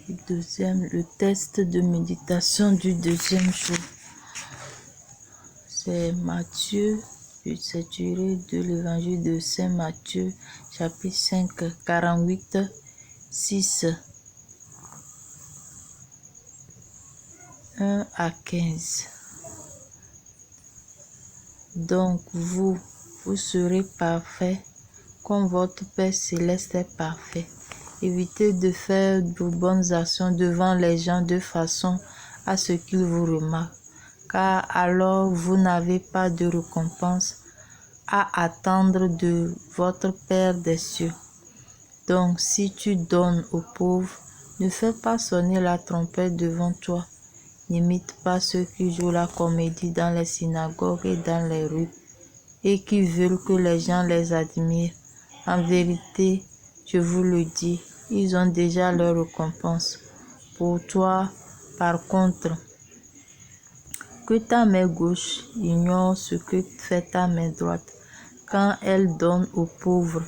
Le test de méditation du deuxième jour. C'est Matthieu, c'est tiré de l'évangile de Saint Matthieu, chapitre 5, 48, 6, 1 à 15. Donc vous serez parfaits comme votre Père céleste est parfait. Évitez de faire de bonnes actions devant les gens de façon à ce qu'ils vous remarquent, car alors vous n'avez pas de récompense à attendre de votre Père des cieux. Donc si tu donnes aux pauvres, ne fais pas sonner la trompette devant toi. N'imite pas ceux qui jouent la comédie dans les synagogues et dans les rues et qui veulent que les gens les admirent. En vérité, je vous le dis, ils ont déjà leur récompense. Pour toi, par contre, que ta main gauche ignore ce que fait ta main droite, quand elle donne aux pauvres.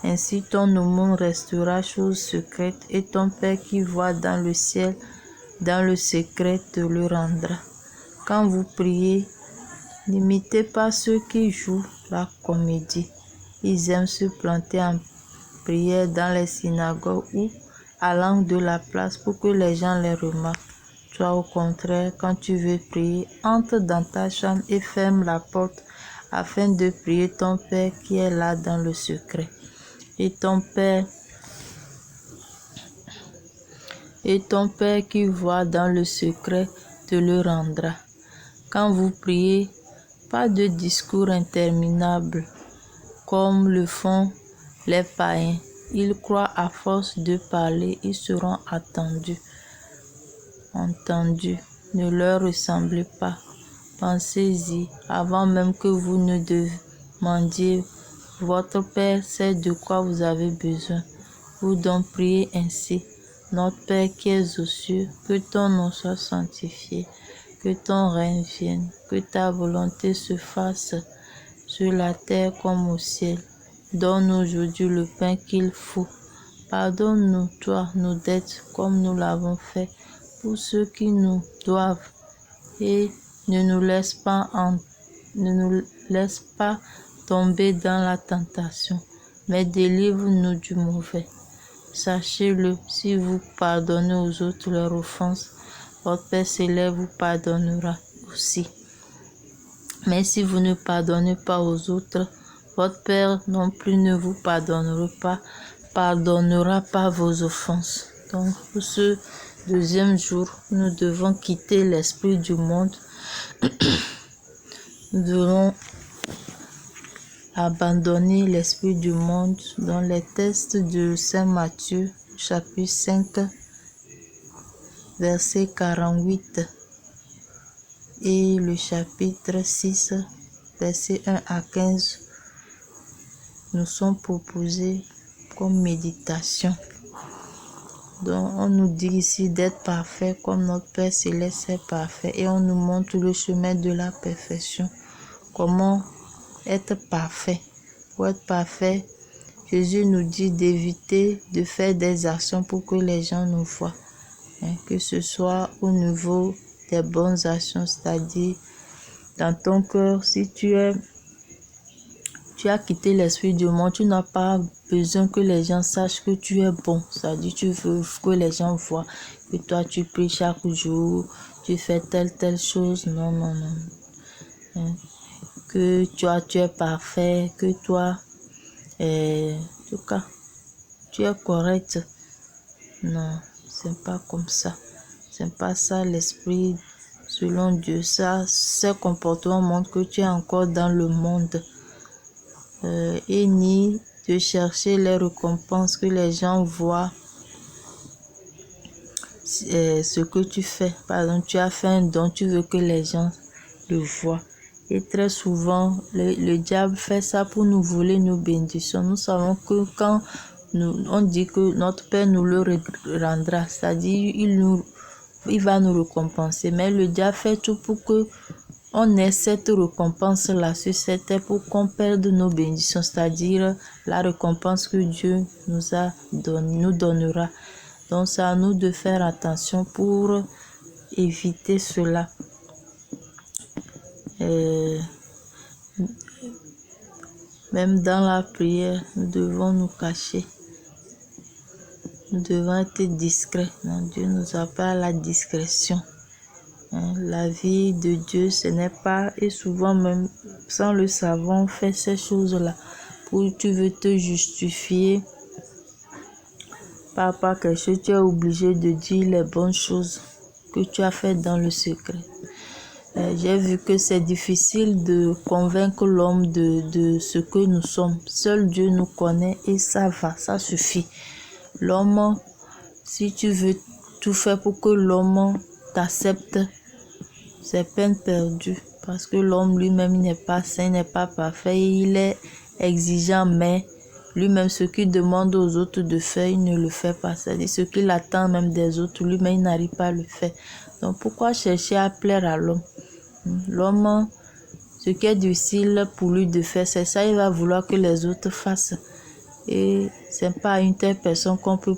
Ainsi ton aumône restera chose secrète, et ton Père qui voit dans le ciel, dans le secret, te le rendra. Quand vous priez, n'imitez pas ceux qui jouent la comédie. Ils aiment se planter en prière dans les synagogues ou à l'angle de la place pour que les gens les remarquent. Toi, au contraire, quand tu veux prier, entre dans ta chambre et ferme la porte afin de prier ton Père qui est là dans le secret. Et ton Père qui voit dans le secret te le rendra. Quand vous priez, pas de discours interminables comme le font les païens. Ils croient à force de parler, ils seront entendus. Ne leur ressemblez pas. Pensez-y avant même que vous ne demandiez. Votre Père sait de quoi vous avez besoin. Vous donc priez ainsi. Notre Père qui es aux cieux, que ton nom soit sanctifié, que ton règne vienne, que ta volonté se fasse sur la terre comme au ciel. Donne-nous aujourd'hui le pain qu'il faut. Pardonne-nous, toi, nos dettes, comme nous l'avons fait pour ceux qui nous doivent. Et ne nous laisse pas tomber dans la tentation, mais délivre-nous du mauvais. Sachez-le, si vous pardonnez aux autres leurs offenses, votre Père céleste vous pardonnera aussi. Mais si vous ne pardonnez pas aux autres, votre Père non plus ne vous pardonnera pas vos offenses. Donc, pour ce deuxième jour, nous devons quitter l'esprit du monde. Nous devons abandonner l'esprit du monde dans les textes de Saint Matthieu, chapitre 5, verset 48 et le chapitre 6, verset 1 à 15, nous sont proposés comme méditation. Donc, on nous dit ici d'être parfait comme notre Père céleste est parfait et on nous montre le chemin de la perfection. Comment être parfait? Pour être parfait, Jésus nous dit d'éviter de faire des actions pour que les gens nous voient. Que ce soit au niveau des bonnes actions, c'est-à-dire dans ton cœur, si tu as quitté l'esprit du monde, tu n'as pas besoin que les gens sachent que tu es bon. C'est-à-dire tu veux que les gens voient que toi tu pries chaque jour, tu fais telle chose. Non. Que tu es parfait, que toi, en tout cas, tu es correct. Non, c'est pas comme ça. C'est pas ça l'esprit selon Dieu. Ça, ces comportements montrent que tu es encore dans le monde. Et ni de chercher les récompenses que les gens voient ce que tu fais. Par exemple, tu as fait un don, tu veux que les gens le voient. Et très souvent, le diable fait ça pour nous voler nos bénédictions. Nous savons que quand on dit que notre Père nous le rendra, c'est-à-dire il va nous récompenser. Mais le diable fait tout pour que on ait cette récompense-là sur cette terre pour qu'on perde nos bénédictions, c'est-à-dire la récompense que Dieu nous donnera Donc c'est à nous de faire attention pour éviter cela. Même dans la prière, nous devons nous cacher. Nous devons être discrets. Dieu nous appelle à la discrétion. La vie de Dieu, ce n'est pas, et souvent même sans le savoir, on fait ces choses-là. Tu veux te justifier par rapport à quelque chose, tu es obligé de dire les bonnes choses que tu as faites dans le secret. J'ai vu que c'est difficile de convaincre l'homme de ce que nous sommes. Seul Dieu nous connaît et ça va, ça suffit. L'homme, si tu veux tout faire pour que l'homme t'accepte, c'est peine perdue. Parce que l'homme lui-même n'est pas saint, n'est pas parfait. Il est exigeant, mais lui-même, ce qu'il demande aux autres de faire, il ne le fait pas. C'est-à-dire ce qu'il attend même des autres, lui-même, il n'arrive pas à le faire. Donc, pourquoi chercher à plaire à l'homme? L'homme, ce qui est difficile pour lui de faire, c'est ça, il va vouloir que les autres fassent. Et c'est pas à une telle personne qu'on peut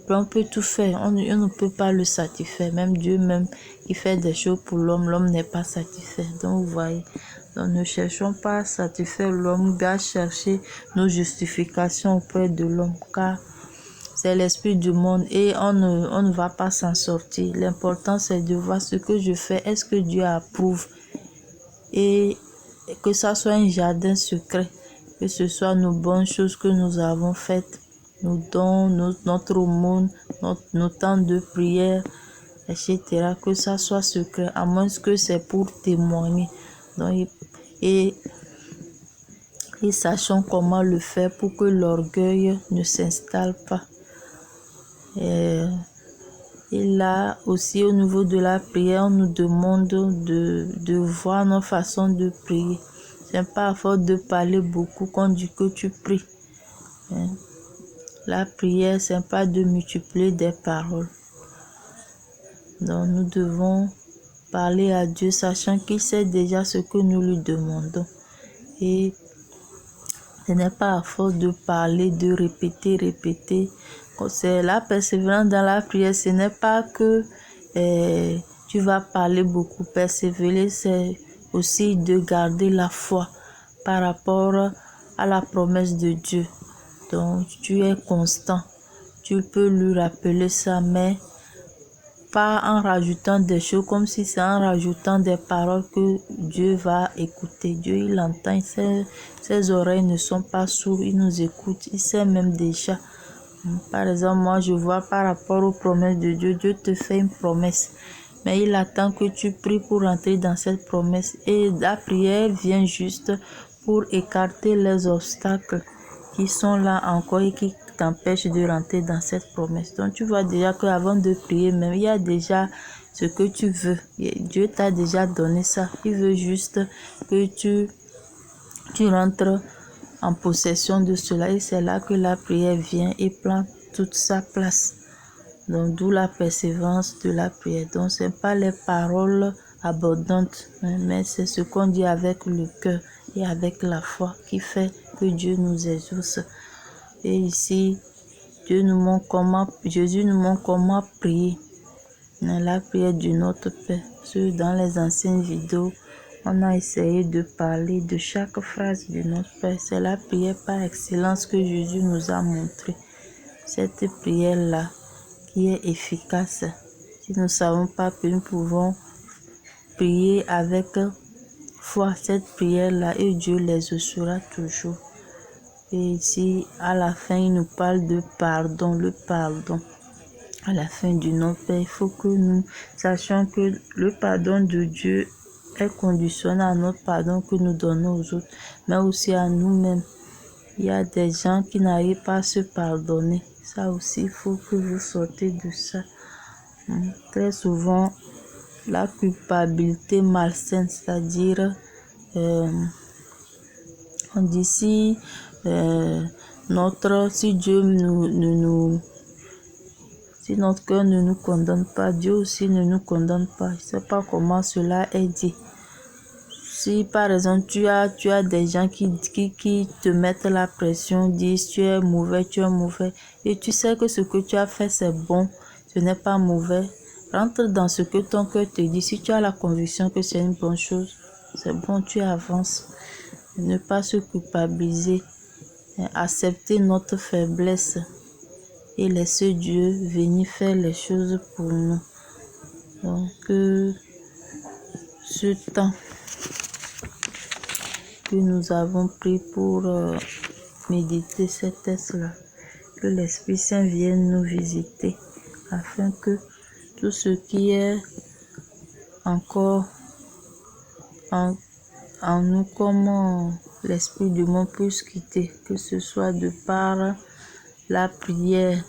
tout faire. On ne peut pas le satisfaire. Même Dieu, même, il fait des choses pour l'homme. L'homme n'est pas satisfait. Donc, vous voyez. Donc, ne cherchons pas à satisfaire l'homme, mais à chercher nos justifications auprès de l'homme. Car c'est l'esprit du monde et on ne va pas s'en sortir. L'important, c'est de voir ce que je fais. Est-ce que Dieu approuve? Et que ça soit un jardin secret. Que ce soit nos bonnes choses que nous avons faites, nos dons, notre aumône, nos temps de prière, etc. Que ça soit secret, à moins que c'est pour témoigner. Donc, et sachons comment le faire pour que l'orgueil ne s'installe pas. Et là aussi, au niveau de la prière, on nous demande de voir nos façons de prier. C'est pas à force de parler beaucoup qu'on dit que tu pries. La prière, c'est pas de multiplier des paroles. Donc, nous devons parler à Dieu, sachant qu'il sait déjà ce que nous lui demandons. Et ce n'est pas à force de parler, de répéter. C'est la persévérance dans la prière, ce n'est pas que tu vas parler beaucoup. Persévérer, c'est aussi de garder la foi par rapport à la promesse de Dieu. Donc, tu es constant. Tu peux lui rappeler ça, mais pas en rajoutant des choses comme si c'est en rajoutant des paroles que Dieu va écouter. Dieu, il entend, ses oreilles ne sont pas sourdes, il nous écoute, il sait même déjà. Par exemple, moi je vois par rapport aux promesses de Dieu, Dieu te fait une promesse, mais il attend que tu pries pour entrer dans cette promesse. Et la prière vient juste pour écarter les obstacles qui sont là encore et qui t'empêche de rentrer dans cette promesse. Donc tu vois déjà qu'avant de prier même, il y a déjà ce que tu veux. Dieu t'a déjà donné ça. Il veut juste que tu rentres en possession de cela. Et c'est là que la prière vient et prend toute sa place. Donc d'où la persévérance de la prière. Donc ce n'est pas les paroles abondantes, mais c'est ce qu'on dit avec le cœur et avec la foi qui fait que Dieu nous exauce. Et ici, Jésus nous montre comment prier. Dans la prière du Notre Père, dans les anciennes vidéos, on a essayé de parler de chaque phrase du Notre Père. C'est la prière par excellence que Jésus nous a montré. Cette prière-là qui est efficace. Si nous ne savons pas que nous pouvons prier avec foi cette prière-là et Dieu les exaucera toujours. Et ici, à la fin, il nous parle de pardon, le pardon. À la fin du Notre Père, il faut que nous sachions que le pardon de Dieu est conditionné à notre pardon que nous donnons aux autres, mais aussi à nous-mêmes. Il y a des gens qui n'arrivent pas à se pardonner. Ça aussi, il faut que vous sortez de ça. Très souvent, la culpabilité malsaine, c'est-à-dire, on dit si Dieu si notre cœur ne nous condamne pas, Dieu aussi ne nous condamne pas. Je ne sais pas comment cela est dit. Si par exemple tu as des gens qui te mettent la pression, disent tu es mauvais, et tu sais que ce que tu as fait c'est bon, ce n'est pas mauvais. Rentre dans ce que ton cœur te dit. Si tu as la conviction que c'est une bonne chose, c'est bon, tu avances. Ne pas se culpabiliser. Accepter notre faiblesse et laisser Dieu venir faire les choses pour nous. Donc, ce temps que nous avons pris pour méditer ces textes-là, que l'Esprit Saint vienne nous visiter afin que tout ce qui est encore en nous comme l'esprit du monde puisse quitter, que ce soit de par la prière,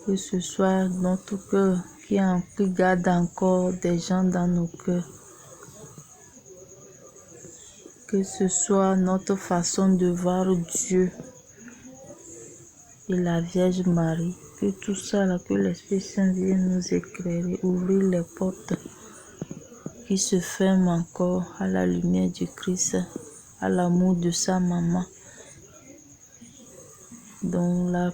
que ce soit notre cœur qui garde encore des gens dans nos cœurs, que ce soit notre façon de voir Dieu et la Vierge Marie, que tout ça là, que l'Esprit Saint vienne nous éclairer, ouvrir les portes qui se ferment encore à la lumière du Christ, à l'amour de sa maman. Dans la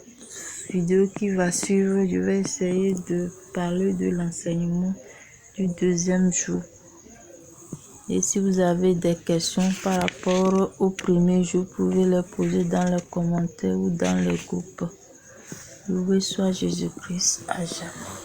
vidéo qui va suivre, je vais essayer de parler de l'enseignement du deuxième jour. Et si vous avez des questions par rapport au premier jour, vous pouvez les poser dans les commentaires ou dans les groupes. Loué soit Jésus-Christ à jamais.